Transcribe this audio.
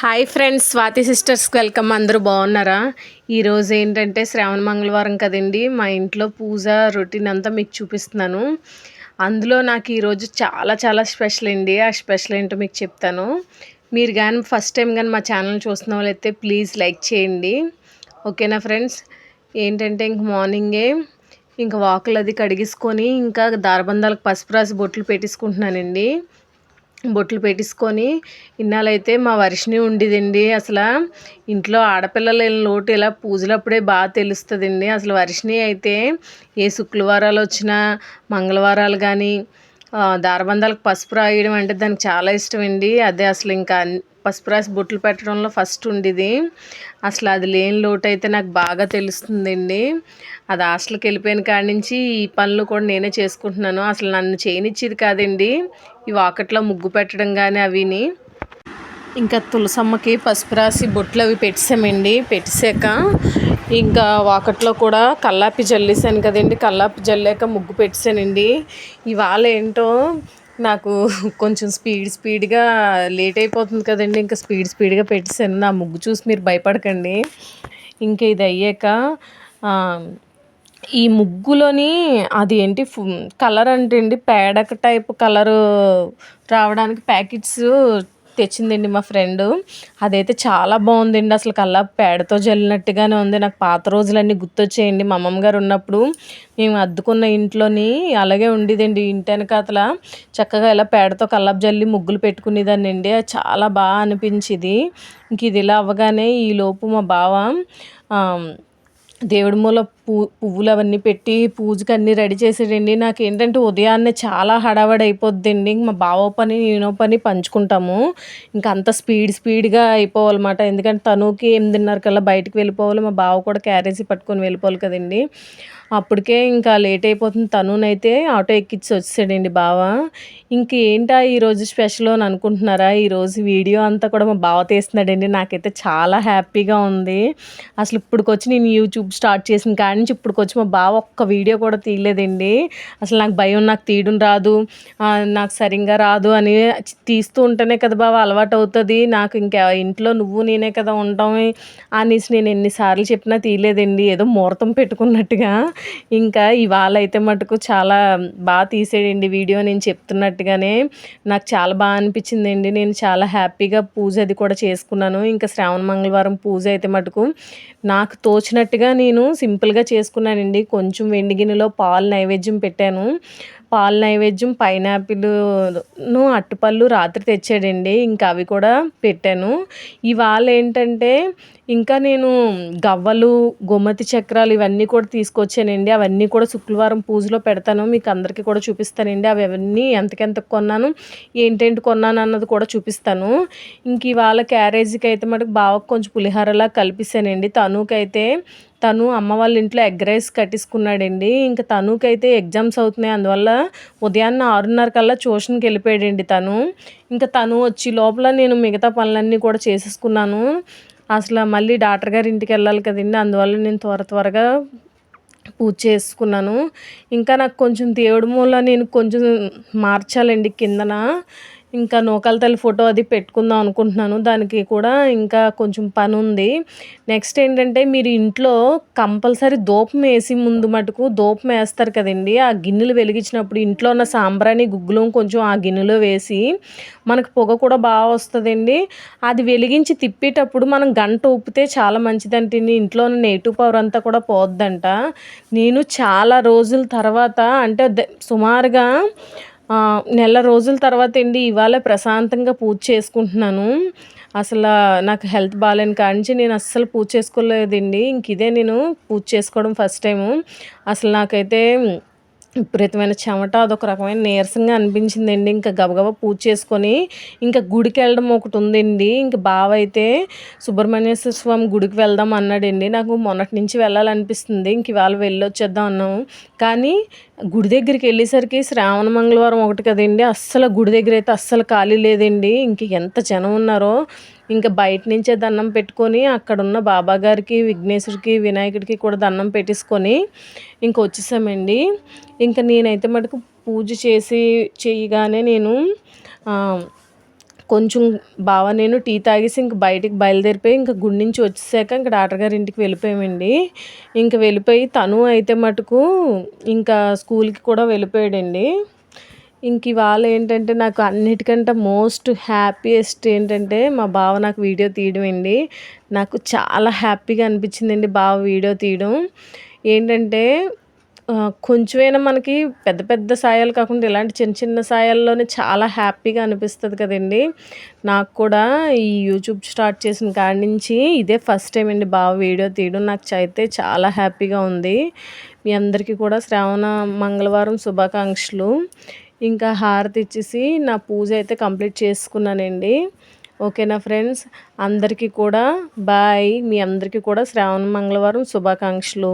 Hi friends, Swathi సిస్టర్స్కి welcome. అందరూ బాగున్నారా? ఈరోజు ఏంటంటే శ్రావణ మంగళవారం కదండి. మా ఇంట్లో పూజ రొటీన్ అంతా మీకు చూపిస్తున్నాను. అందులో నాకు ఈరోజు చాలా చాలా స్పెషల్ అండి. ఆ స్పెషల్ ఏంటో మీకు చెప్తాను. మీరు కానీ ఫస్ట్ టైం కానీ మా ఛానల్ చూస్తున్న వాళ్ళైతే ప్లీజ్ లైక్ చేయండి. ఓకేనా ఫ్రెండ్స్? ఏంటంటే ఇంక మార్నింగే ఇంకా వాకులు అది కడిగేసుకొని ఇంకా దారబంధాలకు పసుపు రాసి బొట్లు పెట్టేసుకుంటున్నానండి. బొట్లు పెట్టేసుకొని ఇన్నాళ్ళైతే మా వర్షిని ఉండేదండి. అసలు ఇంట్లో ఆడపిల్లల లోటు ఇలా పూజలప్పుడే బాగా తెలుస్తుందండి. అసలు వర్షిని అయితే ఏ శుక్రవారాలు వచ్చినా మంగళవారాలు కానీ దారబంధాలకు పసుపు రాయడం అంటే దానికి చాలా ఇష్టం అండి. అదే అసలు ఇంకా పసుపు రాసి బొట్లు పెట్టడంలో ఫస్ట్ ఉండేది. అసలు అది లేని లోటు అయితే నాకు బాగా తెలుస్తుందండి. అది హాస్టల్కి వెళ్ళిపోయిన కాడి నుంచి ఈ పనులు కూడా నేనే చేసుకుంటున్నాను. అసలు నన్ను చేయనిచ్చేది కాదండి ఈ వాకట్లో ముగ్గు పెట్టడం కానీ అవిని. ఇంకా తులసమ్మకి పసుపు రాసి బొట్లు అవి పెట్టామండి. పెట్టాక ఇంకా వాకట్లో కూడా కల్లాపి జల్లేసాను కదండి. కల్లాపి జల్లాక ముగ్గు పెట్టానండి. ఇవాళ ఏంటో నాకు కొంచెం స్పీడ్గా లేట్ అయిపోతుంది కదండి. ఇంకా స్పీడ్గా పెట్టాను. నా ముగ్గు చూసి మీరు భయపడకండి. ఇంకా ఇది అయ్యాక ఈ ముగ్గులోని అది ఏంటి కలర్ అంటే అండి పేడక టైప్ కలరు రావడానికి ప్యాకెట్స్ తెచ్చిందండి మా ఫ్రెండ్. అదైతే చాలా బాగుందండి. అసలు కల్లా పేడతో జల్లినట్టుగానే ఉంది. నాకు పాత రోజులన్నీ గుర్తొచ్చేయండి. మా అమ్మమ్మ గారు ఉన్నప్పుడు మేము అద్దుకున్న ఇంట్లోని అలాగే ఉండేదండి. ఇంటి వెనకాతల చక్కగా ఇలా పేడతో కల్లాపు జల్లి ముగ్గులు పెట్టుకునేదాన్ని అండి. అది చాలా బాగా అనిపించింది. ఇంక ఇది ఇలా అవ్వగానే ఈలోపు మా బావ దేవుడి మూల పువ్వులు అవన్నీ పెట్టి పూజకి అన్నీ రెడీ చేసాడండి. నాకు ఏంటంటే ఉదయాన్నే చాలా హడావడి అయిపోద్దండి. మా బావ పని నేనో పని పంచుకుంటాము. ఇంకా అంత స్పీడ్గా అయిపోవాలన్నమాట. ఎందుకంటే తనుకి 8:30 కల్లా బయటకు వెళ్ళిపోవాలి. మా బావ కూడా క్యారేజీ పట్టుకొని వెళ్ళిపోవాలి కదండి. అప్పటికే ఇంకా లేట్ అయిపోతుంది. తనునైతే ఆటో ఎక్కించి వచ్చేసాడండి బావ. ఇంకేంటా ఈరోజు స్పెషల్ అని అనుకుంటున్నారా? ఈరోజు వీడియో అంతా కూడా మా బావ తీస్తున్నాడండి. నాకైతే చాలా హ్యాపీగా ఉంది. అసలు ఇప్పటికొచ్చి నేను యూట్యూబ్ స్టార్ట్ చేసిన కాడి నుంచి ఇప్పటికొచ్చి మా బావ ఒక్క వీడియో కూడా తీయలేదండి. అసలు నాకు భయం, నాకు తీయడం రాదు, నాకు సరిగ్గా రాదు అని తీస్తూ ఉంటేనే కదా బావ అలవాటు అవుతుంది. నాకు ఇంకా ఇంట్లో నువ్వు నేనే కదా ఉంటాం అనేసి నేను ఎన్నిసార్లు చెప్పినా తీయలేదండి. ఏదో ముహూర్తం పెట్టుకున్నట్టుగా. ఇంకా ఇవాళ అయితే మటుకు చాలా బాగా తీసాడండి వీడియో. నేను చెప్తున్నట్టుగానే నాకు చాలా బాగా అనిపించిందండి. నేను చాలా హ్యాపీగా పూజ అది కూడా చేసుకున్నాను. ఇంకా శ్రావణ మంగళవారం పూజ అయితే మటుకు నాకు తోచినట్టుగా నేను సింపుల్గా చేసుకున్నానండి. కొంచెం వెండి గిన్నెలో పాలు నైవేద్యం పెట్టాను. పాలు నైవేద్యం పైనాపిల్ను అట్టుపళ్ళు రాత్రి తెచ్చాడండి. ఇంకా అవి కూడా పెట్టాను. ఇవాళ ఏంటంటే ఇంకా నేను గవ్వలు, గోమతి చక్రాలు ఇవన్నీ కూడా తీసుకొచ్చానండి. అవన్నీ కూడా శుక్రవారం పూజలో పెడతాను. మీకు అందరికీ కూడా చూపిస్తానండి. అవన్నీ ఎంతకెంత కొన్నాను, ఏంటేంటి కొన్నాను అన్నది కూడా చూపిస్తాను. ఇంక ఇవాళ క్యారేజీకి అయితే మటుకు బావకు కొంచెం పులిహోరలా కలిపిస్తానండి. తను అమ్మ వాళ్ళ ఇంట్లో ఎగ్ రైస్ కట్టేసుకున్నాడండి. ఇంకా తనుకైతే ఎగ్జామ్స్ అవుతున్నాయి. అందువల్ల ఉదయాన్నే 6:30 కల్లా ట్యూషన్కి వెళ్ళిపోయాడండి తను. ఇంకా తను వచ్చి లోపల నేను మిగతా పనులన్నీ కూడా చేసేసుకున్నాను. అసలు మళ్ళీ డాక్టర్ గారి ఇంటికి వెళ్ళాలి కదండి. అందువల్ల నేను త్వరగా పూజ చేసుకున్నాను. ఇంకా నాకు కొంచెం దేవుడి మూల నేను కొంచెం మార్చాలండి కిందన. ఇంకా నూకాల తల్లి ఫోటో అది పెట్టుకుందాం అనుకుంటున్నాను. దానికి కూడా ఇంకా కొంచెం పని ఉంది. నెక్స్ట్ ఏంటంటే మీరు ఇంట్లో కంపల్సరీ ధూపం వేసి ముందు మటుకు ధూపం వేస్తారు కదండి. ఆ గిన్నెలు వెలిగించినప్పుడు ఇంట్లో ఉన్న సాంబ్రాణి గుగ్గులం కొంచెం ఆ గిన్నెలో వేసి మనకు పొగ కూడా బాగా వస్తుందండి. అది వెలిగించి తిప్పేటప్పుడు మనం గంట ఊపితే చాలా మంచిదంటే ఇంట్లో ఉన్న నెగిటివ్ పవర్ అంతా కూడా పోద్దంట. నేను చాలా రోజుల తర్వాత అంటే సుమారుగా నెల రోజుల తర్వాత అండి ఇవాళ ప్రశాంతంగా పూజ చేసుకుంటున్నాను. అసలు నాకు హెల్త్ బాగాలేని కాడి నుంచి నేను అస్సలు పూజ చేసుకోలేదండి. ఇంక ఇదే నేను పూజ చేసుకోవడం ఫస్ట్ టైము. అసలు నాకైతే విపరీతమైన చెమట, అదొక రకమైన నీరసంగా అనిపించిందండి. ఇంకా గబగబా పూజ చేసుకొని ఇంకా గుడికి వెళ్ళడం ఒకటి ఉందండి. ఇంక బావ అయితే సుబ్రహ్మణ్యేశ్వర స్వామి గుడికి వెళ్దాం అన్నాడండి. నాకు మొన్నటి నుంచి వెళ్ళాలనిపిస్తుంది. ఇంక ఇవాళ వెళ్ళొచ్చేద్దాం అన్నాము. కానీ గుడి దగ్గరికి వెళ్ళేసరికి శ్రావణ మంగళవారం ఒకటి కదండి, అస్సలు గుడి దగ్గర అయితే అస్సలు ఖాళీ లేదండి. ఇంక ఎంత జనం ఉన్నారో. ఇంకా బయట నుంచే దండం పెట్టుకొని అక్కడున్న బాబా గారికి, విఘ్నేశ్వరికి, వినాయకుడికి కూడా దండం పెట్టేసుకొని ఇంక వచ్చేసామండి. ఇంకా నేనైతే మటుకు పూజ చేయగానే నేను కొంచెం బావ నేను టీ తాగేసి ఇంక బయటికి బయలుదేరిపోయి ఇంక గుడి నుంచి వచ్చేసాక ఇంక డాక్టర్ గారి ఇంటికి వెళ్ళిపోయామండి. ఇంక వెళ్ళిపోయి తను అయితే మటుకు ఇంకా స్కూల్‌కి కూడా వెళ్ళిపోయాడండి. ఇంక ఇవాళ ఏంటంటే నాకు అన్నిటికంటే మోస్ట్ హ్యాపీయెస్ట్ ఏంటంటే మా బావ నాకు వీడియో తీయడం అండి. నాకు చాలా హ్యాపీగా అనిపించిందండి బావ వీడియో తీయడం. ఏంటంటే కొంచెమైనా మనకి పెద్ద పెద్ద సాయాలు కాకుండా ఇలాంటి చిన్న చిన్న సాయాల్లోనే చాలా హ్యాపీగా అనిపిస్తది కదండీ! నాకు కూడా ఈ యూట్యూబ్ స్టార్ట్ చేసిన కాడి నుంచి ఇదే ఫస్ట్ టైమ్ అండి బావ వీడియో తీయడం. నాకు అయితే చాలా హ్యాపీగా ఉంది. మీ అందరికీ కూడా శ్రావణ మంగళవారం శుభాకాంక్షలు. ఇంకా హారతి ఇచ్చేసి నా పూజ అయితే కంప్లీట్ చేసుకున్నానండి. ఓకేనా ఫ్రెండ్స్? అందరికీ కూడా బాయ్. మీ అందరికీ కూడా శ్రావణ మంగళవారం శుభాకాంక్షలు.